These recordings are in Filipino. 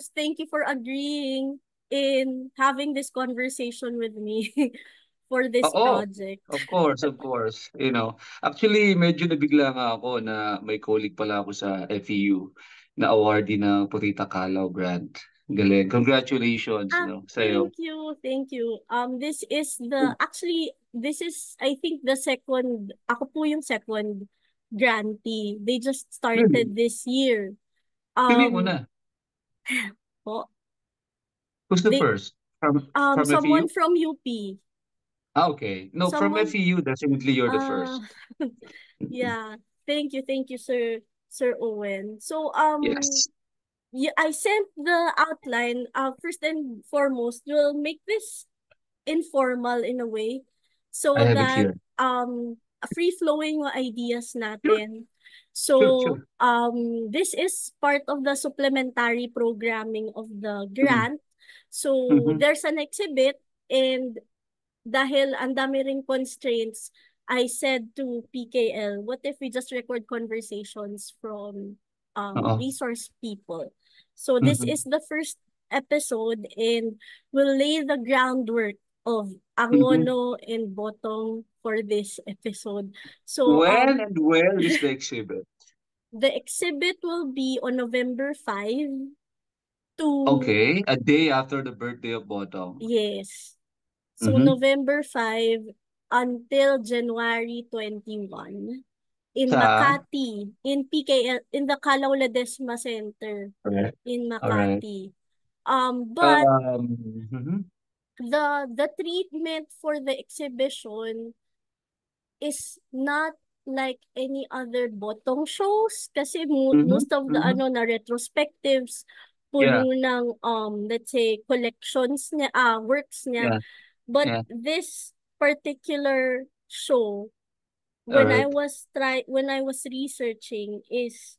Thank you for agreeing in having this conversation with me for this Oo, project. of course, of course. Actually, medyo nabigla nga ako na may colleague pala ako sa FEU na awardee ng Purita Kalaw Grant. Galing. Congratulations, sa'yo. Thank you, thank you. This is I think the second, ako po yung second grantee. They just Really? started this year. Sino yung Um, una? po, Who's the they first? From someone FEU? from UP. Ah, okay. No, from Someone FEU, definitely you're the uh first. Mhm. yeah. Thank you, Sir Owen. Yes. Yeah, I sent the outline. First and foremost, we'll make this informal in a way I so have it that here. free flowing ideas Sure, natin. sure, So sure. this is part of the supplementary programming of the Mhm, grant. So mhm, there's an exhibit, and dahil ang dami ring constraints, I said to PKL, what if we just record conversations from Oo. resource people? So this Mhm, is the first episode, and we'll lay the groundwork of mhm. Angono and Botong for this episode. So When and where is the exhibit? the exhibit will be on November 5 to, Okay, a day after the birthday of Botong. yes. So Mhm. November 5 until January 21 in Sa? Makati, in PKL, in the Calao Ledesma Center Correct. in All right. Makati. But Mhm. the treatment for the exhibition is not like any other botong shows kasi Mhm, most of the mhm. na retrospectives Yeah, puno ng let's say collections niya, works niya. yeah, But yeah. this particular show, All right. when I was researching, is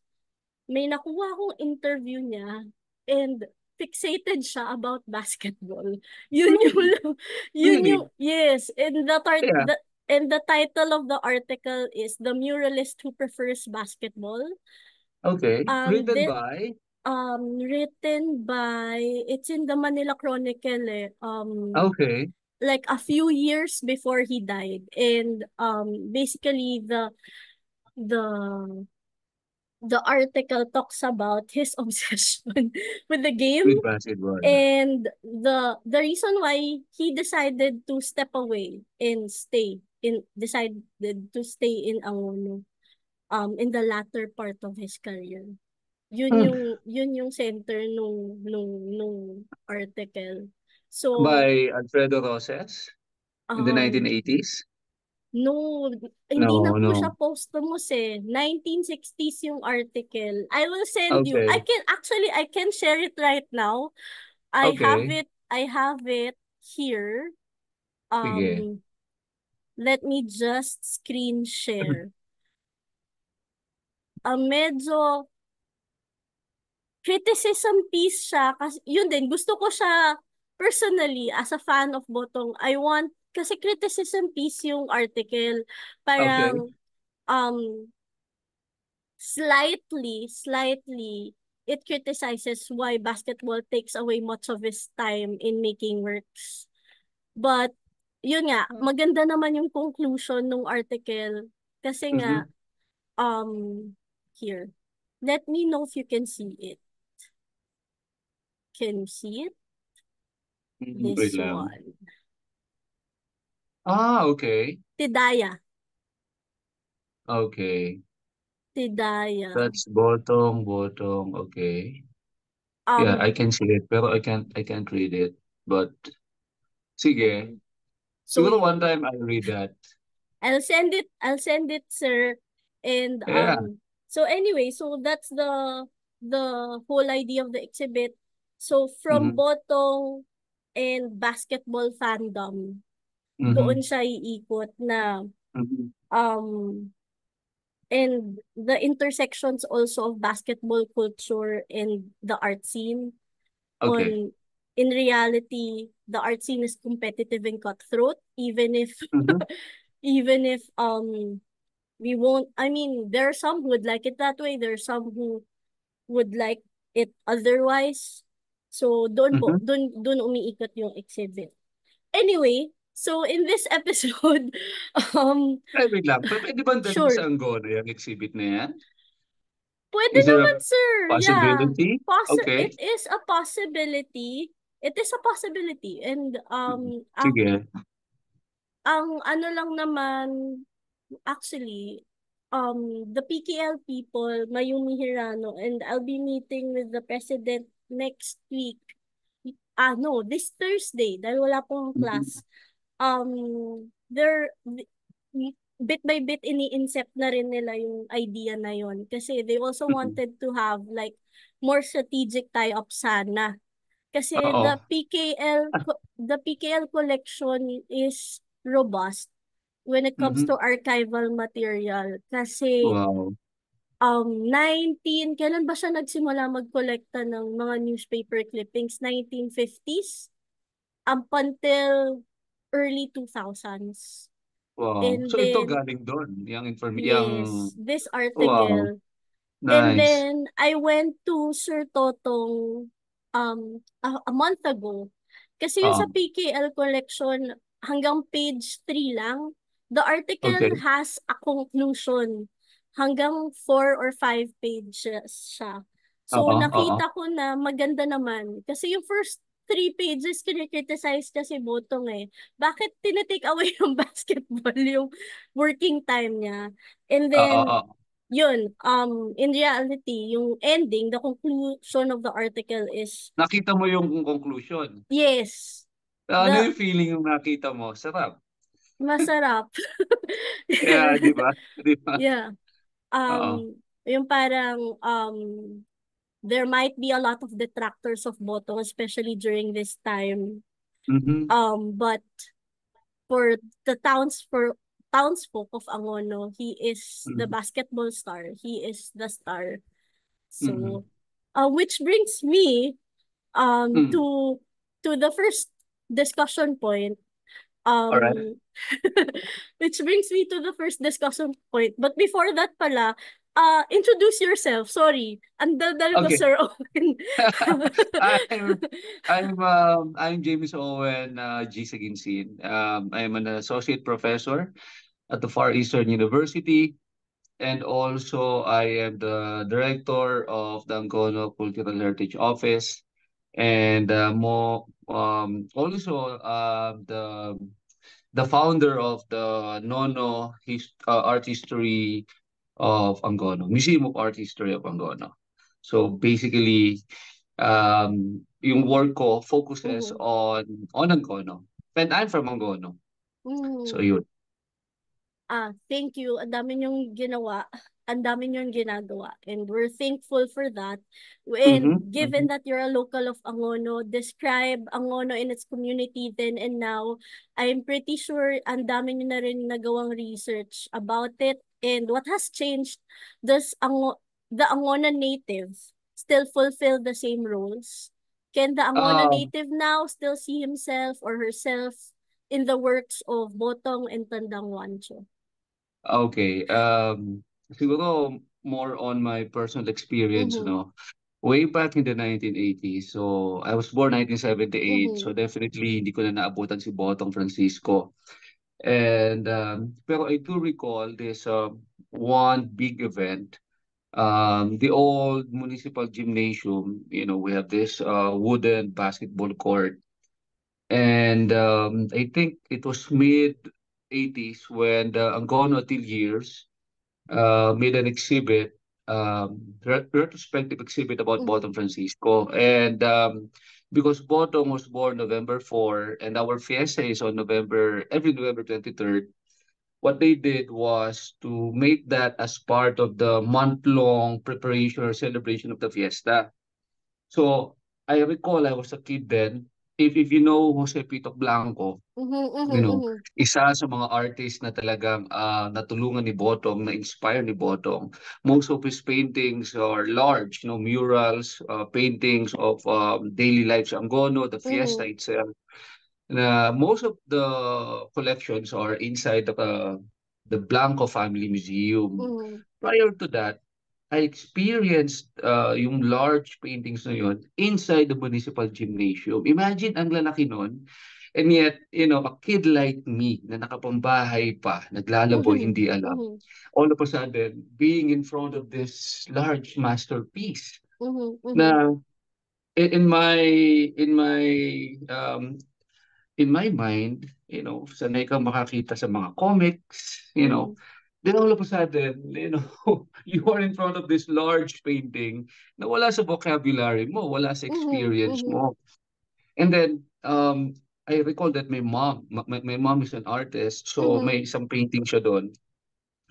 may nakuha akong interview niya, and fixated siya about basketball. Yun Really? yun yung, Really? yes, Yeah. and the title of the article is The Muralist Who Prefers Basketball. Okay. Written This by? written by, it's in the Manila Chronicle, Okay. like a few years before he died. And basically the the article talks about his obsession with the game, With basketball. and the reason why he decided to stay in Angono in the latter part of his career. Hmm. Yun yung center nung article. So By Alfredo Roses in the um 1980s? no, hindi na No, po siya no. posthumous eh. 1960s yung article. I will send you. Okay. I can share it right now. Okay. I have it here. Sige. Um, Let me just screen share. Medyo criticism piece siya kasi yun din, gusto ko siya personally as a fan of Botong. Kasi criticism piece yung article. Okay. Parang um slightly, it criticizes why basketball takes away much of his time in making works. But, yun nga, maganda naman yung conclusion ng article. Kasi nga, Mhm. here. Let me know if you can see it. Can you see it? Wait This lang. one. Ah, okay. Tidaya. Okay. Tidaya. That's bottom. Okay. Yeah, I Um, can see it, pero I can't read it. But sige. okay. So, Siguro one yun. time I'll read that. I'll send it, sir. And Yeah. so anyway, so that's the whole idea of the exhibit. So from Mhm. Botong and basketball fandom, doon Mhm. siya iikot na Mhm. um and the intersections also of basketball culture and the art scene. Okay. On In reality, the art scene is competitive and cutthroat, even if Mhm. even if we won't, I mean, there are some who would like it that way, there are some who would like it otherwise. So doon po, Mhm. doon umiikot yung exhibit. Anyway, so in this episode, um, Ay, wait lang. Pwede ba dalhin sure. sa Angono yung exhibit na yan? Pwede Is there naman, a sir. Yeah. possibility? It Okay. is a possibility. It is a possibility. And Sige. ang ano lang naman, actually, the PKL people, Mayumi Hirano, and I'll be meeting with the president next week. No, this Thursday, dahil wala pong Mhm. class. They're bit by bit ini-incept na rin nila yung idea na yon kasi they also Mhm. wanted to have like more strategic tie-up sana. Kasi Oo. the PKL collection is robust when it comes to Mhm. archival material. Kasi Wow. kailan ba siya nagsimula magkolekta ng mga newspaper clippings? 1950s up until early 2000s. Wow. And So ito then, galing doon, yung yes, this wow, article. And nice. then, I went to Sir Totong a month ago. Kasi yung sa Oh, PKL collection, hanggang page 3 lang. The article okay. has a conclusion. Hanggang 4 or 5 pages siya. So, Oo, oo. nakita ko na maganda naman. Kasi yung first 3 pages, kinikriticize kasi Botong eh. Bakit tinitake away ng basketball yung working time niya? And Oo, then, oo. yun, in reality, yung ending, the conclusion of the article is, Nakita mo yung conclusion. yes, Ano the yung feeling yung nakita mo? Sarap. masarap. Yeah, di ba? Di ba? Yeah. Oo. Yung parang, there might be a lot of detractors of Botong, especially during this time. Mhm. But for the townsfolk of Angono, he is the Mhm. basketball star. He is the star. Mhm. So, which brings me Mm. to the first discussion point. All right. Which brings me to the first discussion point. But before that pala, introduce yourself. Sorry. Ang daldal ko, Okay. Sir Owen. I'm I'm James Owen G. Saginsin. I'm an associate professor at the Far Eastern University, and also I am the director of the Angono Cultural Heritage Office, and also the founder of the Art History of Angono, Museum of Art History of Angono. So basically, yung work ko focuses Mhm. on Angono. And I'm from Angono. So Mhm. yun. Thank you. Ang dami niyong ginawa. Ang dami niyong ginagawa. And we're thankful for that. Mm-hmm, And mm-hmm, given that you're a local of Angono, describe Angono in its community then and now. I'm pretty sure ang dami niyo na rin nagawang research about it. And what has changed, the Angono native still fulfill the same roles? Can the Angono Um, native now still see himself or herself in the works of Botong and Tandang Wancho? okay. Siguro more on my personal experience, Mhm. no? Way back in the 1980s. So I was born 1978. So Mhm. definitely hindi ko na naabutan si Botong Francisco. And pero I do recall this one big event. The old municipal gymnasium, we have this wooden basketball court. And I think it was mid 80s when the Angono Ateliers made an exhibit, retrospective exhibit about Mhm. Bottom Francisco. And because Bottom was born November 4 and our fiesta is on every November 23rd, what they did was to make that as part of the month-long preparation or celebration of the fiesta. So I recall I was a kid then. If you know Jose Pito Blanco, Mhm. Mhm. you know, Mhm. isa sa mga artist na talagang natulungan ni Botong, na-inspire ni Botong. Most of his paintings are large, murals, paintings of daily life sa Angono, the fiesta Mhm. itself. Most of the collections are inside the Blanco Family Museum. Mhm. Prior to that, I experienced yung large paintings na yun inside the municipal gymnasium. Imagine ang lalaki nun. And yet, a kid like me na nakapambahay pa, naglalaboy, Mhm. hindi alam. Mhm. All of a sudden, being in front of this large masterpiece Mhm. Mhm. na in my in my um in my mind, sanay kang makakita sa mga comics, Mhm. then all of a sudden, you are in front of this large painting na wala sa vocabulary mo, wala sa Mhm. experience Mhm. mo. And then, I recall that my mom is an artist, so Mhm. may isang painting siya doon.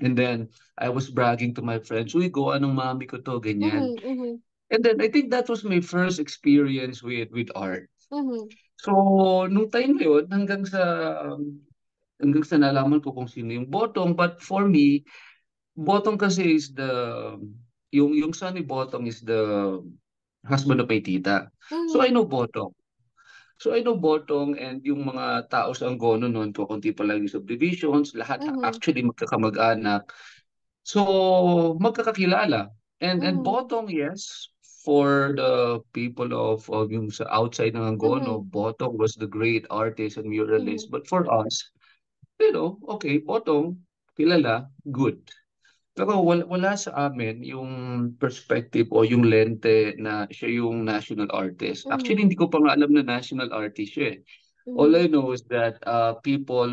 And then, I was bragging to my friends, uy, gawa ng mami ko to, ganyan. Mhm. Mhm. And then, I think that was my first experience with art. Mhm. So, nung time na yun, hanggang sa nalaman ko kung sino yung Botong. But for me, Botong kasi is yung son ni Botong is the husband of my tita. So I Mhm. know Botong. So I know Botong and yung mga tao sa Angono noon, kukunti pa lang yung subdivisions, lahat Mhm. actually magkakamag-anak. So magkakakilala. And Mhm. Botong, yes, for the people of yung sa outside ng Angono, Mhm. Botong was the great artist and muralist. Mhm. But for us, okay, Botong, kilala, good. Pero wala sa amin yung perspective o yung lente na siya yung national artist. Actually, Mhm. hindi ko pa nga alam na national artist siya eh. All Mhm. I know is that people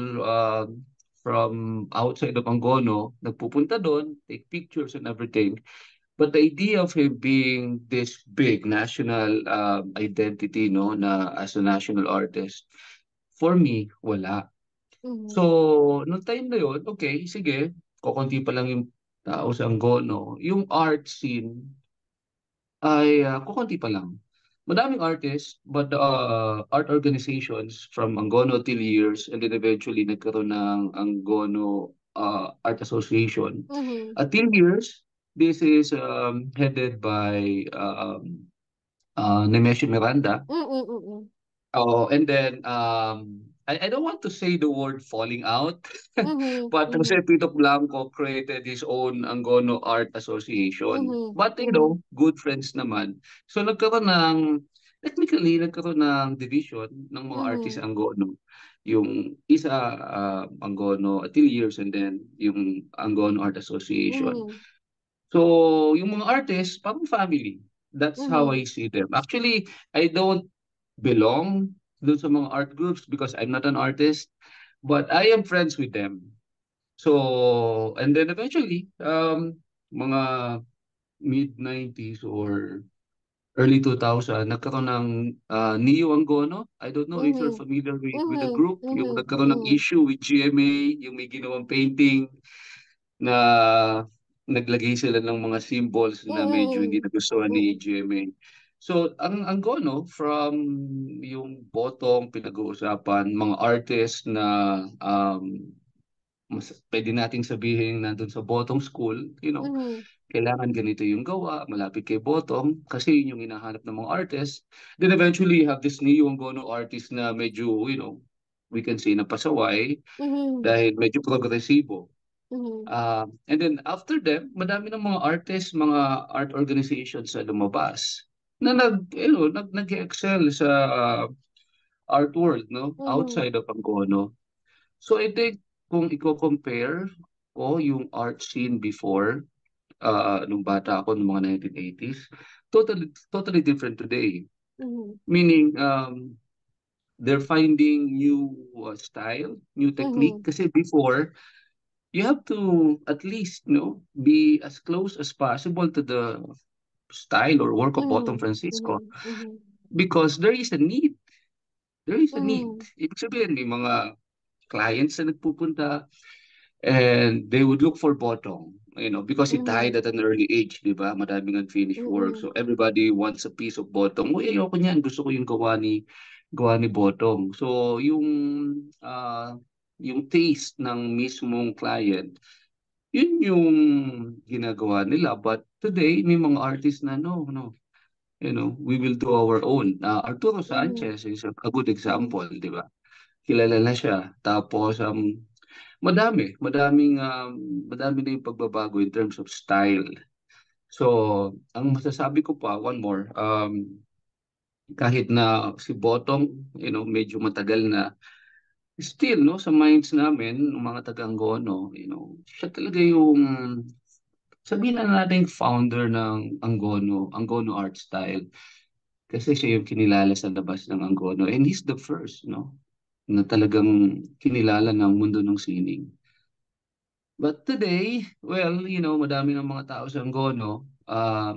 from outside of Angono nagpupunta doon, take pictures and everything. But the idea of him being this big national identity, no, na as a national artist, for me, wala. Mhm. So, nung time na yun, okay, sige, kokonti pa lang yung tao sa Angono. Yung art scene ay kokonti pa lang. Madaming artists, but art organizations from Angono till years and then eventually nagkaroon ng Angono Art Association. Mhm. At till years, this is headed by Nemesio Miranda. Mm, mm. Oh, and then I don't want to say the word falling out, Mhm. but Jose Mhm. Pito Blanco created his own Angono Art Association. Mhm. But Mhm. good friends naman. So technically nagkaroon ng division ng mga artist Mhm. sa Angono. Yung isa Angono Ateliers and then yung Angono Art Association. Mhm. So yung mga artists, parang family. That's how Mhm. I see them. Actually, I don't belong dun sa mga art groups because I'm not an artist, but I am friends with them. So, and then eventually, mga mid-90s or early 2000, nagkaroon ng Neo Angono. I don't know if you're Mhm. familiar with the Mhm. group. Yung Mhm. nagkaroon ng Mhm. issue with GMA, yung may ginawang painting na naglagay sila ng mga symbols na medyo hindi Mhm. nagustuhan ni Mhm. GMA. So, ang Gono, from yung Botong pinag-uusapan, mga artist na pwede nating sabihin nandun sa Botong School, Mhm. kailangan ganito yung gawa, malapit kay Botong, kasi yun yung hinahanap ng mga artist. Then eventually, you have this Neo Gono artist na medyo, we can say na pasaway Mhm. dahil medyo progresibo. Mhm. And then after them, madami ng mga artists, mga art organizations na lumabas na nag-excel sa art world, no? Mhm. Outside of Angono. So I think kung i-compare ko yung art scene before, nung bata ako, nung mga 1980s, totally different today. Mhm. Meaning, they're finding new style, new technique. Mhm. Kasi before, you have to at least be as close as possible to the style or work of Bottom Mhm. Francisco Mhm. Mhm. because there is a need Mhm. ibig sabihin may mga clients na nagpupunta and they would look for Bottom because he died Mhm. at an early age, di ba, madaming unfinished work, Mhm. so everybody wants a piece of Bottom. Uy, ayoko niyan, gusto ko yung gawa ni Bottom. So yung taste ng mismong client, yun yung ginagawa nila. But today, may mga artists na no, we will do our own. Arturo Mhm. Sanchez is a good Mhm. example, di ba? Kilala na siya. Tapos, madami na yung pagbabago in terms of style. So, ang masasabi ko pa, one more, kahit na si Botong, medyo matagal na, still, no, sa minds namin, ng mga taga-Angono, siya talaga yung, sabihin na natin founder ng Angono art style. Kasi siya yung kinilala sa labas ng Angono. And he's the first, no, na talagang kinilala ng mundo ng sining. But today, well, madami ng mga tao sa Angono,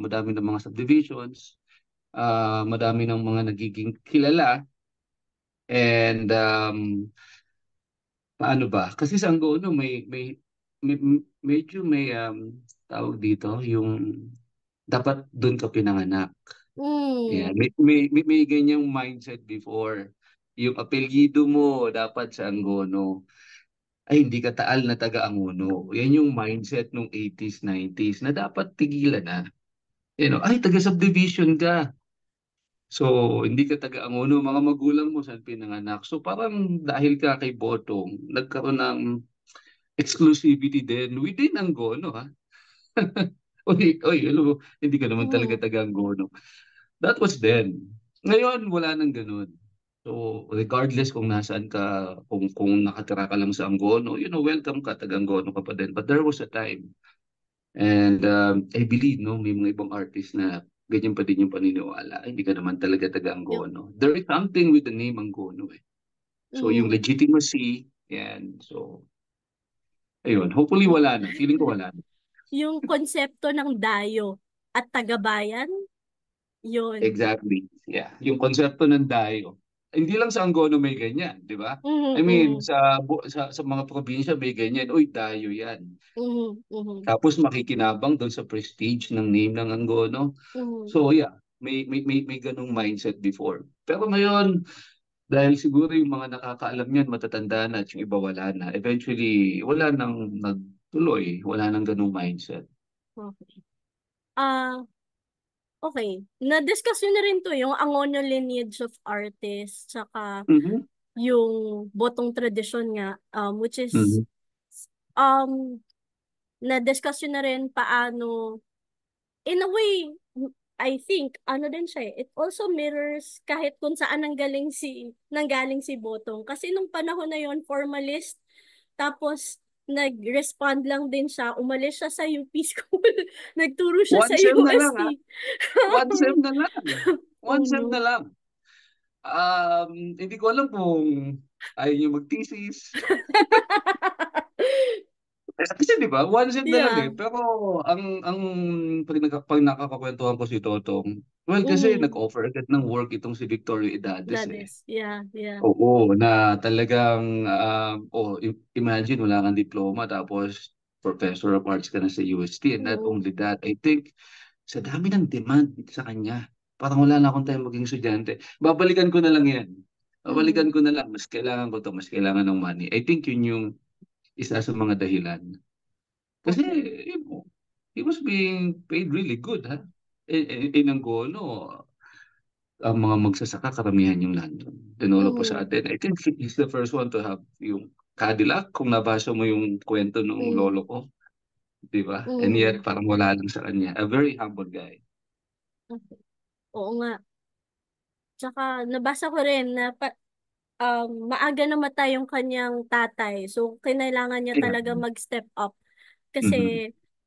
madami ng mga subdivisions, madami ng mga nagiging kilala. And paano ba? Kasi sa Angono may medyo may tawag dito yung dapat doon ka pinanganak. Yeah, Mm. may ganyang mindset before. Yung apelyido mo dapat sa Angono. Ay, hindi ka taal na taga-Angono. Yan yung mindset nung 80s, 90s na dapat tigilan na. Ay, taga-subdivision ka. So, hindi ka taga-Angono, mga magulang mo saan pinanganak. So, parang dahil ka kay Botong, nagkaroon ng exclusivity din within Angono, ha? Oy, oy, alam mo, hindi ka naman talaga Mm. taga-Angono. That was then. Ngayon, wala nang ganun. So, regardless kung nasaan ka, kung nakatira ka lang sa Angono, welcome ka, taga-Angono ka pa din. But there was a time. And I believe, no, may mga ibang artists na ganyan pa din yung paniniwala. Ay, hindi ka naman talaga Yung, taga-Angono. There is something with the name Angono, eh. So, yung mm. legitimacy, yan. So, ayun. Hopefully, wala na. Feeling ko wala na. Yung konsepto ng dayo at tagabayan, yun. Exactly. Yeah. Yung konsepto ng dayo. Hindi lang sa Angono may ganyan, di ba? I Mhm, mean, mhm, sa mga probinsya may ganyan. Uy, dayo yan. mhm, mhm, Tapos makikinabang doon sa prestige ng name ng Angono. mhm, So yeah, may ganung mindset before. Pero ngayon, dahil siguro yung mga nakakaalam niyan matatanda na at yung iba wala na. Eventually, wala nang nagtuloy, wala nang ganung mindset. okay. Ah, okay. Na-discuss nyo na rin to, yung Angono lineage of artists, tsaka Mhm. yung botong tradisyon nga, which is, Mhm. um, na-discuss nyo na rin paano, in a way, I think, ano din siya eh, it also mirrors kahit kung saan nanggaling si Botong. Kasi nung panahon na yon formalist, tapos nag-respond lang din siya, umalis siya sa UP school, nagturo siya One sa sem na lang, ha? UST. One sem na lang. One Oh sem no. na lang. Hindi ko alam kung ayaw niyo mag-thesis. Kasi di ba, one sem na lang Yeah. eh. Pero ang pag nakakakwentuhan ko si Totong, well, kasi Mm. nag-offer agad ng work itong si Victorio Edades That eh. is. Yeah, yeah. Oo, na talagang, imagine wala kang diploma tapos Professor of Arts ka na sa UST. And not Mm. only that, I think sa dami ng demand sa kanya, parang wala na akong time maging estudyante. Babalikan ko na lang yan. Babalikan Mm. ko na lang. Mas kailangan ko to, mas kailangan ng money. I think yun yung isa sa mga dahilan. Kasi, Okay. he was being paid really good, ha? In Angono, ang mga magsasaka, karamihan yung nandun. Tinuro pa sa Mm. atin. I think he's the first one to have yung Cadillac, kung nabasa mo yung kwento ng Mm. lolo ko, di ba? And Mm. yet, parang wala lang sa kanya. A very humble guy. Okay. Oo nga. Tsaka nabasa ko rin na maaga namatay yung kanyang tatay. So, kinailangan niya Yeah. talaga mag-step up. Mhm. Kasi,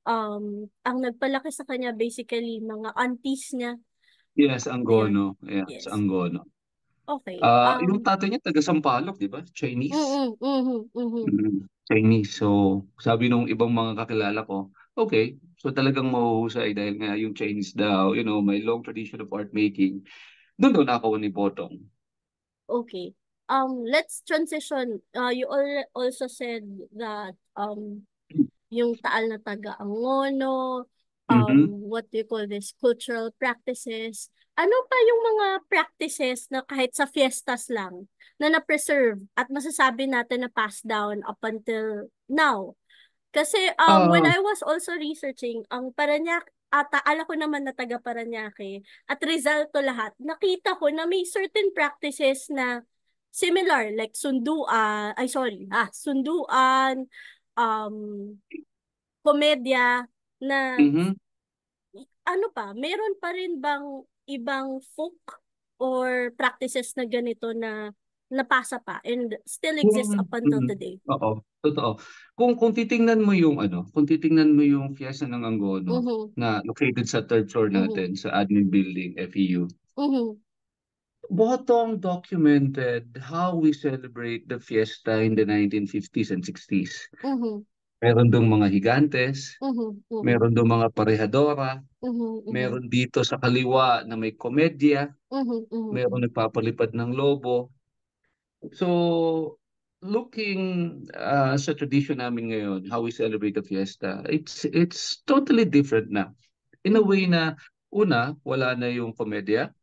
ang nagpalaki sa kanya basically mga aunties niya. Yes, Ayun. Angono. Yes, Yes. Angono. Okay. Yung tatay niya, taga Sampaloc, di ba? Chinese. Mm, mhm, mhm. Chinese. So, sabi nung ibang mga kakilala ko, okay, so talagang mahuhusay dahil nga yung Chinese daw, may long tradition of art making. Doon daw nakakuha ni Botong. Okay. Let's transition. You also said that yung Taal na Taga-Angono, Mhm. what do you call this, cultural practices. Ano pa yung mga practices na kahit sa fiestas lang na na-preserve at masasabi natin na passed down up until now? Kasi when Ah, I was also researching, ang Parañaque, ala ko naman na taga Parañaque, at Rizal to lahat, nakita ko na may certain practices na similar, like sunduan, um, komedya, na mhm. ano pa, meron pa rin bang ibang folk or practices na ganito na napasa pa and still exists up until today? Oo, totoo. Kung titingnan mo yung ano, kung titingnan mo yung Fiesta ng Angono Mhm. na located sa third floor Mhm. natin sa admin building, FEU, Mhm. Botong documented how we celebrate the fiesta in the 1950s and 60s. Mhm. Meron dong mga higantes, Mhm. Mhm. meron dong mga parehadora, Mhm. Mhm. meron dito sa kaliwa na may komedya, Mhm. Mhm. meron Mhm. nagpapalipad ng lobo. So, looking sa tradition namin ngayon, how we celebrate the fiesta, it's totally different na. In a Mhm. way na, una, wala na yung komedya.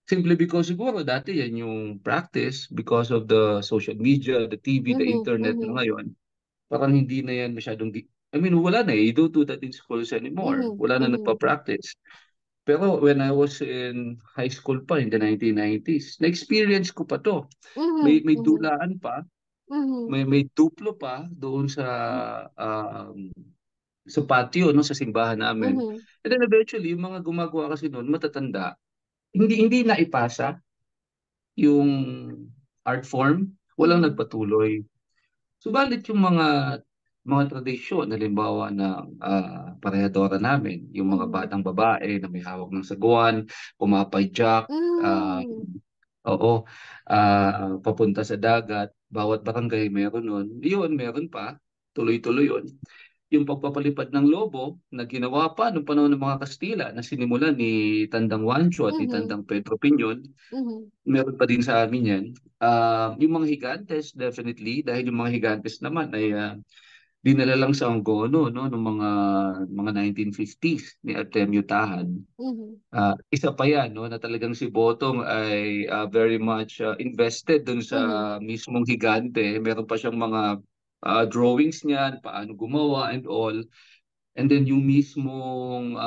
Simply because siguro dati yan yung practice because of the social media, the TV, the Mhm. internet na Mhm. ngayon. Parang hindi na yan masyadong, I mean, wala na eh. You don't do that in schools anymore. Mhm. Wala na Mhm. nagpa-practice. Pero when I was in high school pa in the 1990s, na-experience ko pa to. Mhm. May Mhm. dulaan pa, Mhm. may duplo pa doon um, sa patio, no, sa simbahan namin. Mhm. And then eventually, yung mga gumagawa kasi noon, matatanda, hindi na ipasa yung art form, walang Mhm. nagpatuloy. Subalit yung mga tradisyon, halimbawa ng parehadora namin, yung mga Mhm. batang babae na may hawak ng saguan, pumapayyak, Hmm. oo, papunta sa dagat, bawat barangay meron nun. Yun, meron pa, tuloy-tuloy yun. Yung pagpapalipad ng lobo na ginawa pa noong panahon ng mga Kastila na sinimulan ni Tandang Juancho at ni Mhm. Tandang Pedro Piñon, Mhm. meron pa din sa amin yan. Yung mga higantes, definitely, dahil yung mga higantes naman ay dinala lang sa Angono, no, noong mga 1950s ni Artemio Tahan. Mhm. Isa pa yan, no, na talagang si Botong ay very much invested dun Mhm. sa mismong higante. Meron pa siyang mga drawings niyan, paano gumawa and all. And then yung mismong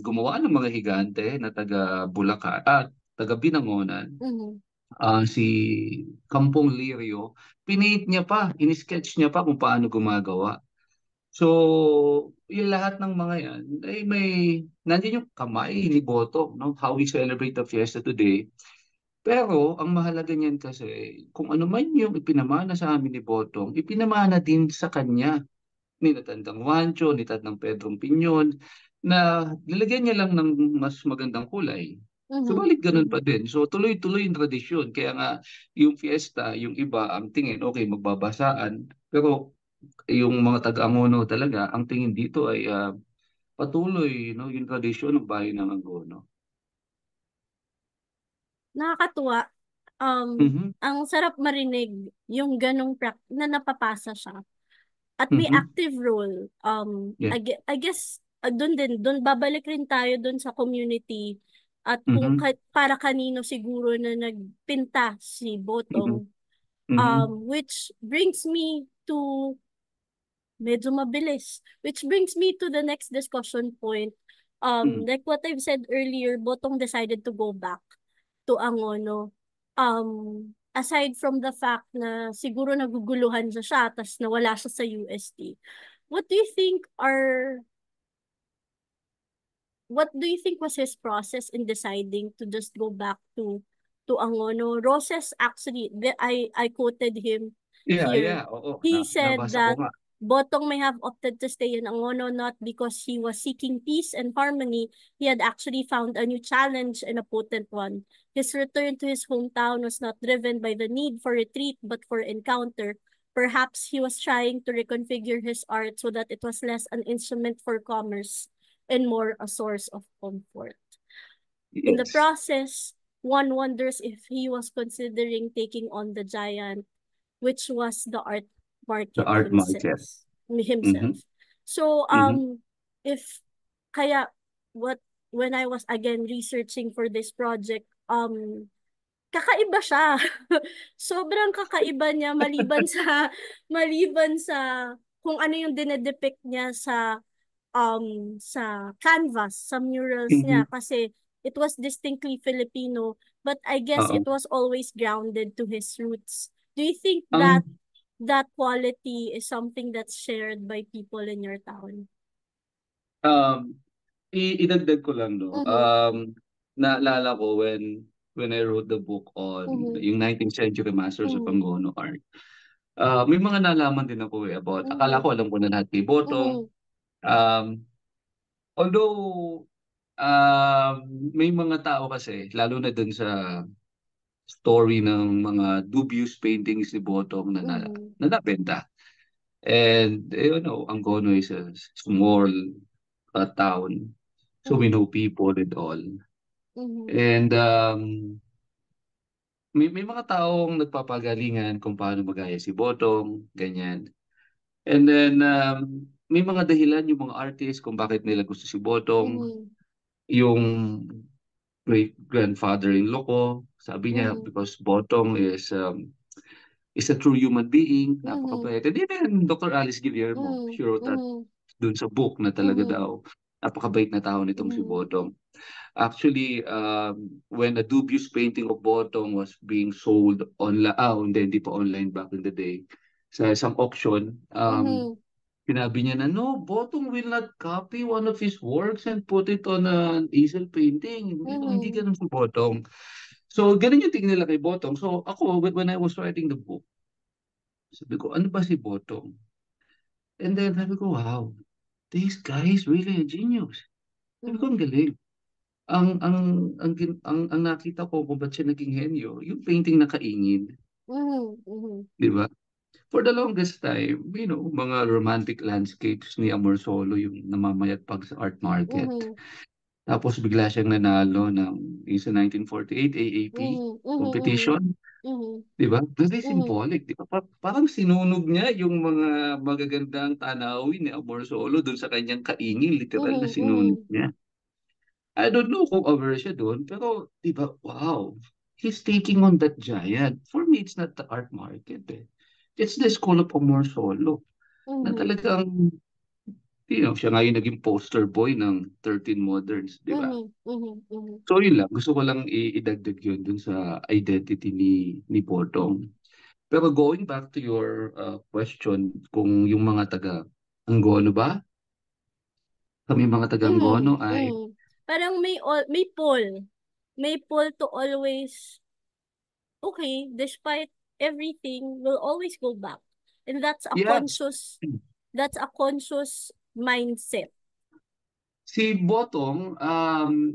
gumawa ng mga higante na taga Bulacan at taga Binangonan, Mhm. si Kampong Lirio, pinaint niya pa, in-sketch niya pa kung paano gumagawa. So, yung lahat ng mga yan, ay nandiyan yung kamay ni Boto, no? How we celebrate the fiesta today. Pero, ang mahalaga niyan kasi, kung ano man yung ipinamana sa amin ni Botong, ipinamana din sa kanya ni Natandang Juancho, ni Tatang Pedrong Pinyon, na nilagyan niya lang ng mas magandang kulay. Mhm. Subalit ganun pa Mhm. din. So tuloy-tuloy yung tradisyon. Kaya nga yung fiesta, yung iba ang tingin, okay, magbabasaan. Pero yung mga taga-Angono talaga, ang tingin dito ay patuloy, no, yung tradisyon ng bayan ng Angono. Nakakatuwa. Mhm, Ang sarap marinig yung ganong na napapasa siya. At may mhm, active role. yeah, I guess, doon babalik rin tayo doon sa community at kung mhm, para kanino siguro na nagpinta si mhm, Botong. mhm, Which brings me to medyo mabilis. Which brings me to the next discussion point. mhm. Like what I've said earlier, Botong decided to go back to Angono. Aside from the fact na siguro naguguluhan siya, tas nawala siya sa UST. What do you think are what do you think was his process in deciding to just go back to Angono? Roses actually, I quoted him Yeah, here. yeah, oo. He said Nabasa ko that nga. Botong may have opted to stay in Angono not because he was seeking peace and harmony. He had actually found a new challenge and a potent one. His return to his hometown was not driven by the need for retreat but for encounter. Perhaps he was trying to reconfigure his art so that it was less an instrument for commerce and more a source of comfort. In the Yes, process, one wonders if he was considering taking on the giant, which was the art the market art market. Mhm, himself. So, mhm, if kaya what when I was again researching for this project, kakaiba siya. Sobrang kakaiba niya maliban sa kung ano yung dinedepict niya sa canvas, sa murals mhm. niya kasi it was distinctly Filipino, but I guess Oo. it was always grounded to his roots. Do you think Ang that that quality is something that's shared by people in your town? um idagdag ko lang, no. Mhm. Naalala ko when I wrote the book on Mhm. yung 19th century masters of Mhm. Angono art. May mga nalaman din ako about akala Mhm. ko alam ko na lahat kay Botong. Mhm. Um, although may mga tao kasi lalo na dun sa story ng mga dubious paintings ni Botong Mhm. na nabenta. And Angono is a small town. So we Mhm. know people and all. Mhm. And may mga taong nagpapagalingan kung paano magaya si Botong, ganyan. And then may mga dahilan yung mga artists kung bakit nila gusto si Botong. Mhm. Yung great grandfather-in-law ko, sabi niya Mhm. because Botong is a true human being, Mhm. napakabait. And even Dr. Alice Guillermo, Mhm. she wrote that Mhm. dun sa book na talaga Mhm. daw napakabait na tao nitong si Mhm. Botong. Actually, when a dubious painting of Botong was being sold online, hindi pa online back in the day, sa isang auction, Mhm. sinabi niya na, no, Botong will not copy one of his works and put it on an easel painting. Hindi Mhm. ganun si Botong. So, ganun yung tingin nila kay Botong. So, ako, when I was writing the book, sabi ko, ano ba si Botong? And then sabi ko, wow, this guy is really a genius. Sabi ko, Mhm. ang galing. Ang nakita ko kung ba't siya naging henyo, yung painting na kaingin, Mhm. Mhm. di ba? For the longest time, mga romantic landscapes ni Amorsolo yung namamayagpag sa art market. Mhm. Tapos bigla siyang nanalo ng sa 1948 AAP Mhm. Mhm. competition, Mhm. di ba? Very Mhm. symbolic, di ba? Parang sinunog niya yung mga magagandang tanawin ni Amorsolo dun sa kanyang kaingin, literal na Mhm. sinunog Mhm. niya. I don't know kung aware siya doon, pero di ba, wow, he's taking on that giant. For me, it's not the art market eh. It's the school of Amor Solo na Mhm. talagang, siya nga yung naging poster boy ng 13 Moderns, di ba? Mhm. Mhm. Mhm. So yun lang, gusto ko lang idagdag yun dun sa identity ni Potong. Pero going back to your question, kung yung mga taga Angono ba? Kami mga taga Angono Mhm. ay, Mhm. Parang may pull. May pull to always, okay, despite everything, we'll always go back. And yeah, that's a conscious mindset. si Botong,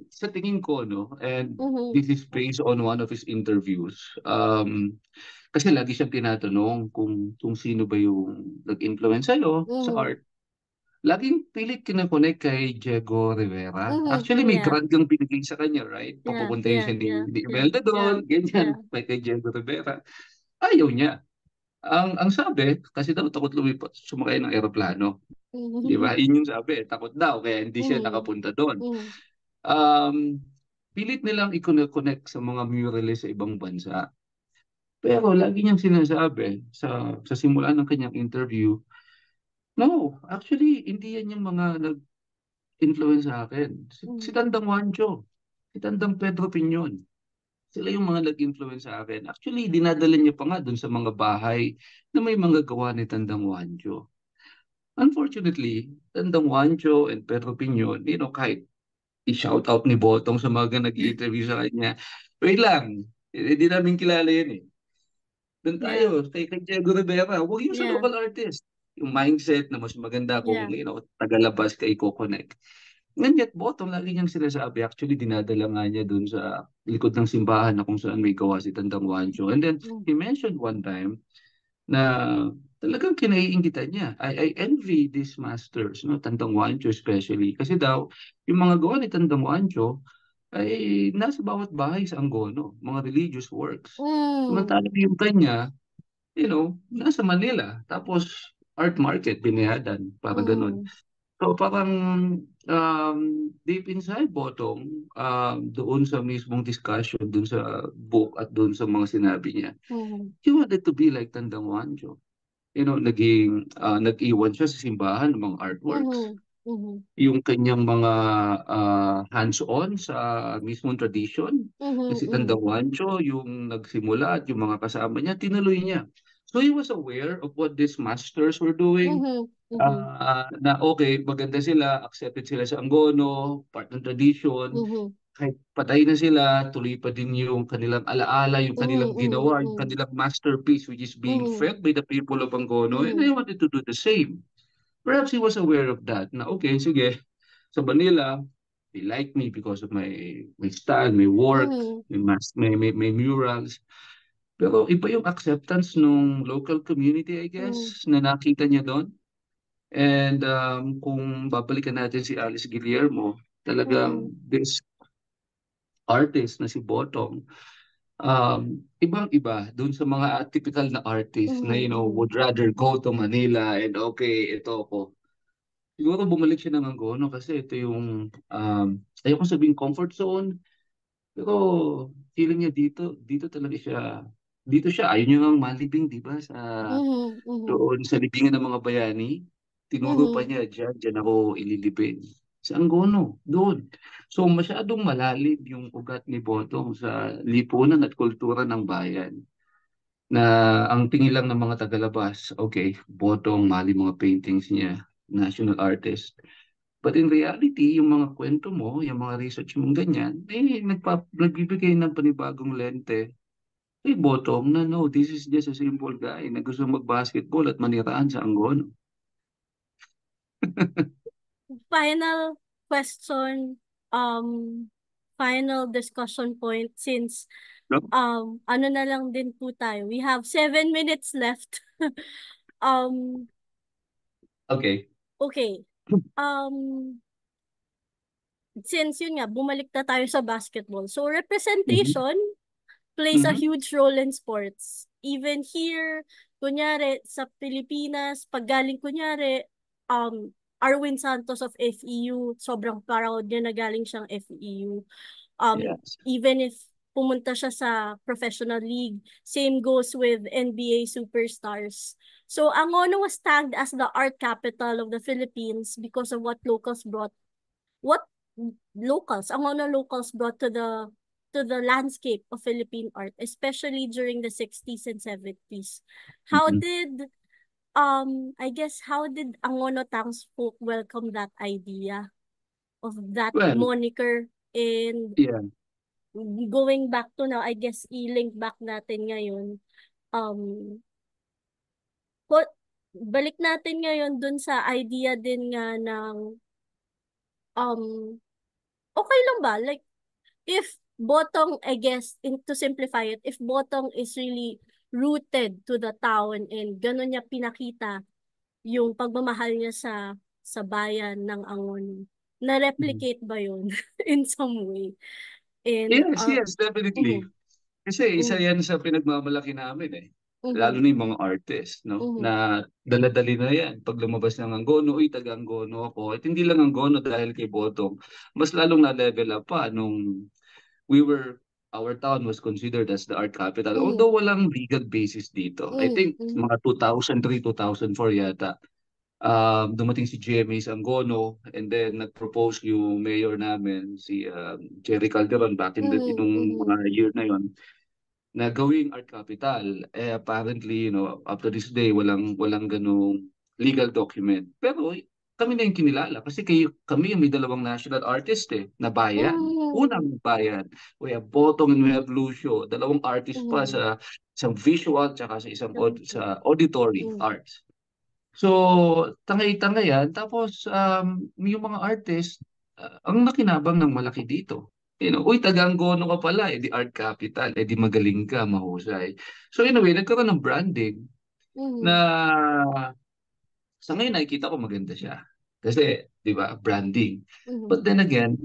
sa tingin ko, no, and Mhm. this is based on one of his interviews, kasi lagi siyang tinatanong kung sino ba yung nag-influence sa'yo sa Mhm. art. Laging pilit kinakonek kay Diego Rivera. Mhm. Actually, may Yeah. grant yung binigay sa kanya, right? Yeah. Papupuntahin Yeah. siya Yeah. ni Yeah. Imelda Yeah. doon, Yeah. ganyan, may kay Diego Rivera. Ayaw niya. Ang sabi, kasi daw takot lumipat, sumakay ng eroplano. Di ba? Mhm. Yun yung sabi, takot daw, kaya hindi siya Mhm. nakapunta doon. Mhm. Um, pilit nilang i-connect sa mga muralist sa ibang bansa. Pero lagi niyang sinasabi sa simula ng kanyang interview, no, actually, hindi yan yung mga nag-influence sa akin. Si Mhm. Tandang Juancho, si Tandang Pedro Piñon, sila yung mga nag-influence sa akin. Actually, dinadala niya pa nga dun sa mga bahay na may mga gawa ni Tandang Juancho. Unfortunately, Tandang Juancho and Pedro Piñon, kahit i-shout out ni Botong sa mga nag-i-interview sa kanya. Wait lang, hindi namin kilala yun eh. Doon tayo, Yeah. kay Diego Rivera, huwag yung sa Yeah. local artist. Yung mindset na mas maganda kung, Yeah. tagalabas ka i-connect. And yet, Botong, lagi niyang sinasabi, actually, dinadala nga niya doon sa likod ng simbahan na kung saan may gawa si Tandang Juancho. And then, Mhm. he mentioned one time na talagang kinaiingitan niya. I envy these masters, no? Tandang Juancho especially. Kasi daw, yung mga gawa ni Tandang Juancho ay nasa bawat bahay sa Angono, mga religious works. Mhm. Samantalang yung kanya, nasa Manila. Tapos, art market, binayadan, para ganun. Mhm. So, parang deep inside, Botong, doon sa mismong discussion, doon sa book at doon sa mga sinabi niya, Mhm. he wanted to be like Tandang Juancho. Nag-iwan siya sa simbahan ng mga artworks. Mhm. Mhm. Yung kanyang mga hands-on sa mismong tradition, na Mhm. si Tandang Mhm. Juancho, yung nagsimula at yung mga kasama niya, tinuloy niya. So he was aware of what these masters were doing. Mhm. Mhm. Na okay, maganda sila, accepted sila sa Angono, part ng tradition. Mhm. Kahit patay na sila, tuloy pa din yung kanilang alaala, yung kanilang Mhm. ginawa, yung Mhm. kanilang masterpiece, which is being Mhm. felt by the people of Angono. And Mhm. I wanted to do the same. Perhaps he was aware of that. Na okay, sige, sa Manila, they like me because of my style, my work, Mhm. may murals. Pero iba yung acceptance nung local community, I Mhm. guess, na nakita niya doon. And kung babalikan natin si Alice Guillermo, talagang Mhm. this artist na si Botong, ibang-iba doon sa mga typical na artist na, Mhm. Mhm. would rather go to Manila and okay, ito ako. Siguro bumalik siya ng Angono kasi ito yung, ayoko sabing comfort zone, pero feeling niya dito talaga siya, dito siya, ayaw niya ngang malibing, di ba, Mhm. Mhm. doon sa libingan ng mga bayani. Tinuro pa Mhm. niya, diyan ako ililibing. Sa Angono, doon. So masyadong malalim yung ugat ni Botong sa lipunan at kultura ng bayan. Na ang tingin lang ng mga tagalabas, okay, Botong, mali mga paintings niya, national artist. But in reality, yung mga kwento mo, yung mga research mong ganyan, nagbibigay ng panibagong lente. Hey, Botong, na no, this is just a simple guy na gusto mag-basketball at maniraan sa Angono. Final question, final discussion point since No? ano na lang din po tayo. We have 7 minutes left. um, Okay. okay. Um, since yun nga, bumalik na tayo sa basketball. So, Mhm. representation plays a Mhm. huge role in sports. Even here, kunyari, sa Pilipinas, pag galing kunyari, Arwin Santos of FEU, sobrang proud niya na galing siyang FEU. Yes. Even if pumunta siya sa professional league, same goes with NBA superstars. So, Angono was tagged as the art capital of the Philippines because of what Angono locals brought to the landscape of Philippine art, especially during the 60s and 70s. How Mhm. did I guess how did Angono townsfolk welcome that idea of that Well, moniker, and yeah. going back to now, I guess i-link back natin ngayon, um ko- balik natin ngayon dun sa idea din nga ng um okay lang ba, like, if Botong, I guess, to simplify it, if Botong is really rooted to the town and gano'n niya pinakita yung pagmamahal niya sa bayan ng Angon, Mhm. na-replicate ba yun in some way? And, Yes, yes, definitely. mhm, Kasi isa mhm, yan sa pinagmamalaki namin eh. Lalo mhm, na yung mga artist, no? mhm, Na dala-dali na yan. Pag lumabas ng Angono, uy, taga-Angono ako. At hindi lang Angono dahil kay Botong. Mas lalong na-level up pa nung we were, our town was considered as the art capital. mhm, Although walang legal basis dito. I mhm, think mhm, mga 2003, 2004 yata. Dumating si GMA Angono and then nag-propose yung mayor namin, si Jerry Calderon back in mhm, nung mhm, mga year na yon na gawing art capital. Eh apparently, up to this day, walang ganung legal document. Pero kami na yung kinilala kasi kami yung may dalawang national artist eh, na bayan. mhm, Unang bayan. We have Botong and we have Lucio. Dalawang artist pa mhm, sa isang visual tsaka sa isang mhm, sa auditory mhm, arts. So, tangay-tangay yan. Tapos, yung mga artist, ang nakinabang ng malaki dito. Uy, taga-Angono ka pala, eh di art capital, eh di magaling ka, mahusay. So in a way, nagkaroon ng branding na mhm, sa ngayon nakikita ko maganda siya. Kasi, di ba, branding. mhm, But then again,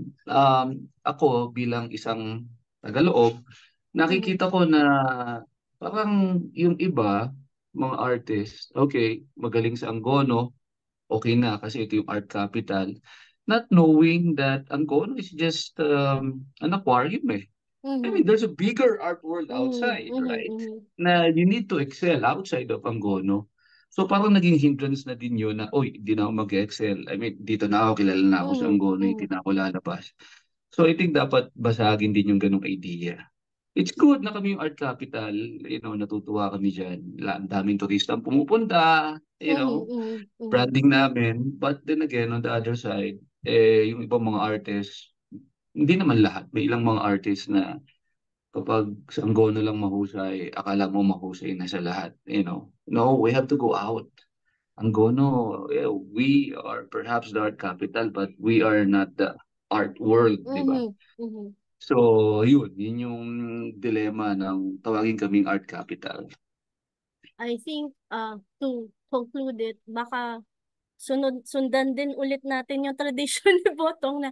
ako bilang isang tagaloob, mhm, nakikita ko na parang yung iba, mga artist, okay, magaling sa Angono, okay na kasi ito yung art capital. Not knowing that Angono is just an aquarium eh. I mean, mhm, there's a bigger art world mhm, outside, mhm, right? mhm, Na you need to excel outside of Angono. So parang naging hindrance na din yun na, oy, hindi na ako mag-excel. I mean, dito na ako, kilala na ako sa mhm, Angono, hindi mhm. na ako lalabas. So I think dapat basagin din yung ganong idea. it's good na kami yung art capital, natutuwa kami diyan. Ang daming turista ang pumupunta, Mhm, mhm, mhm. branding namin. But then again, on the other side, yung ibang mga artists, hindi naman lahat. May ilang mga artists na kapag sa Angono lang mahusay, akala mo mahusay na sa lahat, No, we have to go out. Angono, yeah, we are perhaps the art capital, but we are not the art world, di ba? Mhm, mhm. So, yun yung dilemma ng tawagin kaming art capital. I think to conclude it, baka sundan din ulit natin yung tradisyon ni Botong na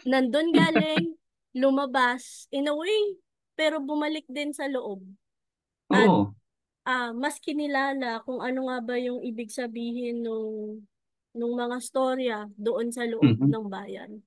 nandun galing, lumabas, in a way, pero bumalik din sa loob. At Oo. mas kinilala kung ano nga ba yung ibig sabihin nung mga storya doon sa loob Mhm. ng bayan.